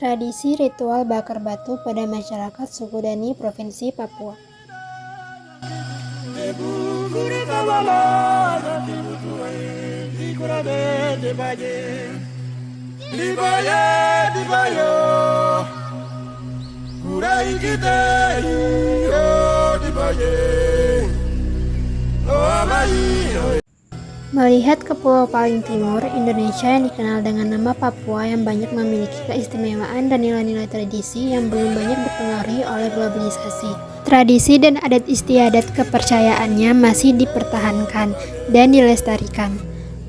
Tradisi ritual bakar batu pada masyarakat suku Dani Provinsi Papua. Melihat ke pulau paling timur Indonesia yang dikenal dengan nama Papua yang banyak memiliki keistimewaan dan nilai-nilai tradisi yang belum banyak dipengaruhi oleh globalisasi. Tradisi dan adat istiadat kepercayaannya masih dipertahankan dan dilestarikan.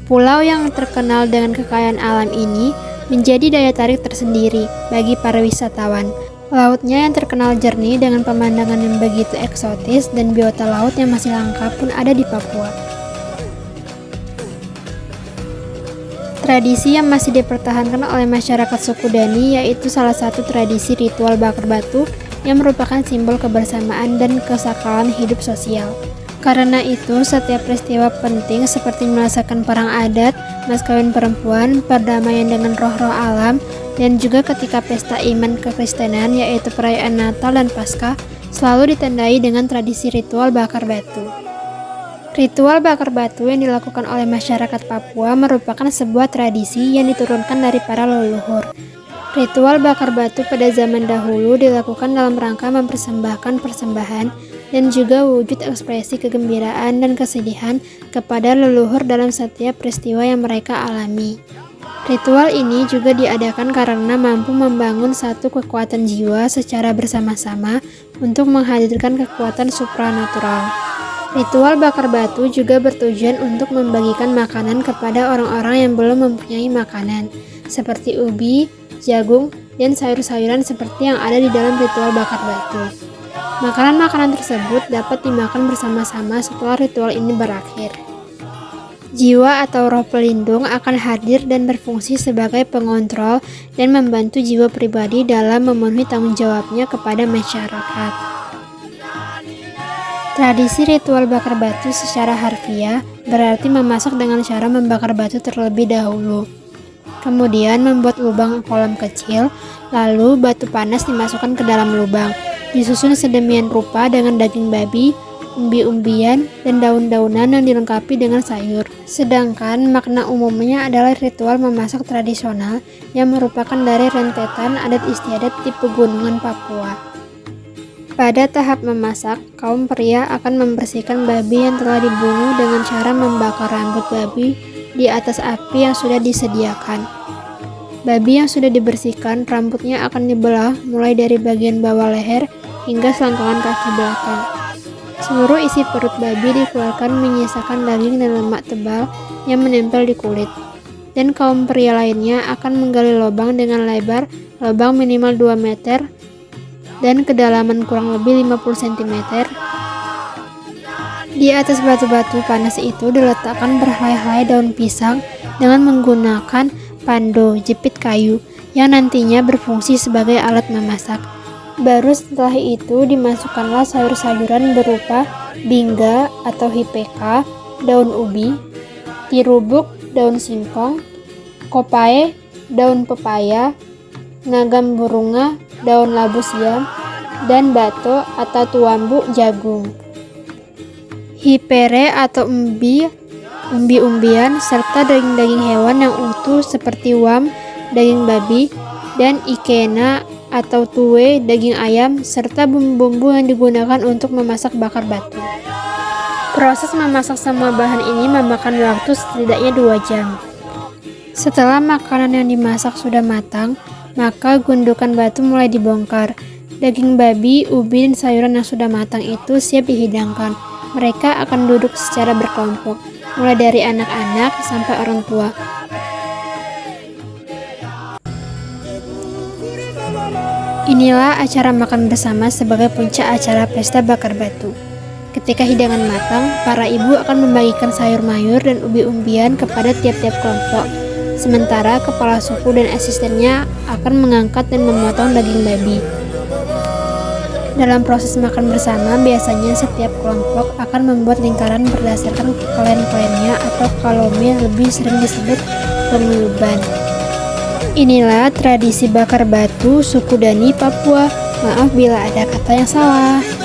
Pulau yang terkenal dengan kekayaan alam ini menjadi daya tarik tersendiri bagi para wisatawan. Lautnya yang terkenal jernih dengan pemandangan yang begitu eksotis dan biota laut yang masih langka pun ada di Papua. Tradisi yang masih dipertahankan oleh masyarakat suku Dani yaitu salah satu tradisi ritual bakar batu yang merupakan simbol kebersamaan dan kesakralan hidup sosial. Karena itu, setiap peristiwa penting seperti menyelesaikan perang adat, mas kawin perempuan, perdamaian dengan roh-roh alam, dan juga ketika pesta iman kekristenan yaitu perayaan Natal dan Paskah selalu ditandai dengan tradisi ritual bakar batu. Ritual bakar batu yang dilakukan oleh masyarakat Papua merupakan sebuah tradisi yang diturunkan dari para leluhur. Ritual bakar batu pada zaman dahulu dilakukan dalam rangka mempersembahkan persembahan dan juga wujud ekspresi kegembiraan dan kesedihan kepada leluhur dalam setiap peristiwa yang mereka alami. Ritual ini juga diadakan karena mampu membangun satu kekuatan jiwa secara bersama-sama untuk menghadirkan kekuatan supranatural. Ritual bakar batu juga bertujuan untuk membagikan makanan kepada orang-orang yang belum mempunyai makanan, seperti ubi, jagung, dan sayur-sayuran seperti yang ada di dalam ritual bakar batu. Makanan-makanan tersebut dapat dimakan bersama-sama setelah ritual ini berakhir. Jiwa atau roh pelindung akan hadir dan berfungsi sebagai pengontrol dan membantu jiwa pribadi dalam memenuhi tanggung jawabnya kepada masyarakat. Tradisi ritual bakar batu secara harfiah berarti memasak dengan cara membakar batu terlebih dahulu. Kemudian membuat lubang kolam kecil, lalu batu panas dimasukkan ke dalam lubang, disusun sedemikian rupa dengan daging babi, umbi-umbian, dan daun-daunan yang dilengkapi dengan sayur. Sedangkan makna umumnya adalah ritual memasak tradisional yang merupakan dari rentetan adat istiadat di pegunungan Papua. Pada tahap memasak, kaum pria akan membersihkan babi yang telah dibunuh dengan cara membakar rambut babi di atas api yang sudah disediakan. Babi yang sudah dibersihkan, rambutnya akan dibelah mulai dari bagian bawah leher hingga selangkangan kaki belakang. Seluruh isi perut babi dikeluarkan menyisakan daging dan lemak tebal yang menempel di kulit. Dan kaum pria lainnya akan menggali lubang dengan lebar lubang minimal 2 meter dan kedalaman kurang lebih 50 cm. Di atas batu-batu panas itu diletakkan berhelai-helai daun pisang dengan menggunakan pando jepit kayu yang nantinya berfungsi sebagai alat memasak. Baru setelah itu dimasukkanlah sayur-sayuran berupa bingga atau hipeka, daun ubi, tirubuk, daun singkong, kopae, daun pepaya, ngagam burunga, daun labu siam, dan bato atau tuambu jagung. Hipere atau umbi-umbian, serta daging-daging hewan yang utuh seperti wam, daging babi, dan ikena atau tue, daging ayam, serta bumbu-bumbu yang digunakan untuk memasak bakar batu. Proses memasak semua bahan ini memakan waktu setidaknya 2 jam. Setelah makanan yang dimasak sudah matang, maka gundukan batu mulai dibongkar. Daging babi, ubi, dan sayuran yang sudah matang itu siap dihidangkan. Mereka akan duduk secara berkelompok, mulai dari anak-anak sampai orang tua. Inilah acara makan bersama sebagai puncak acara pesta bakar batu. Ketika hidangan matang, para ibu akan membagikan sayur mayur dan ubi-umbian kepada tiap-tiap kelompok. Sementara kepala suku dan asistennya akan mengangkat dan memotong daging babi. Dalam proses makan bersama, biasanya setiap kelompok akan membuat lingkaran berdasarkan klan-klannya atau kalome lebih sering disebut penguyuban. Inilah tradisi bakar batu suku Dani Papua. Maaf bila ada kata yang salah.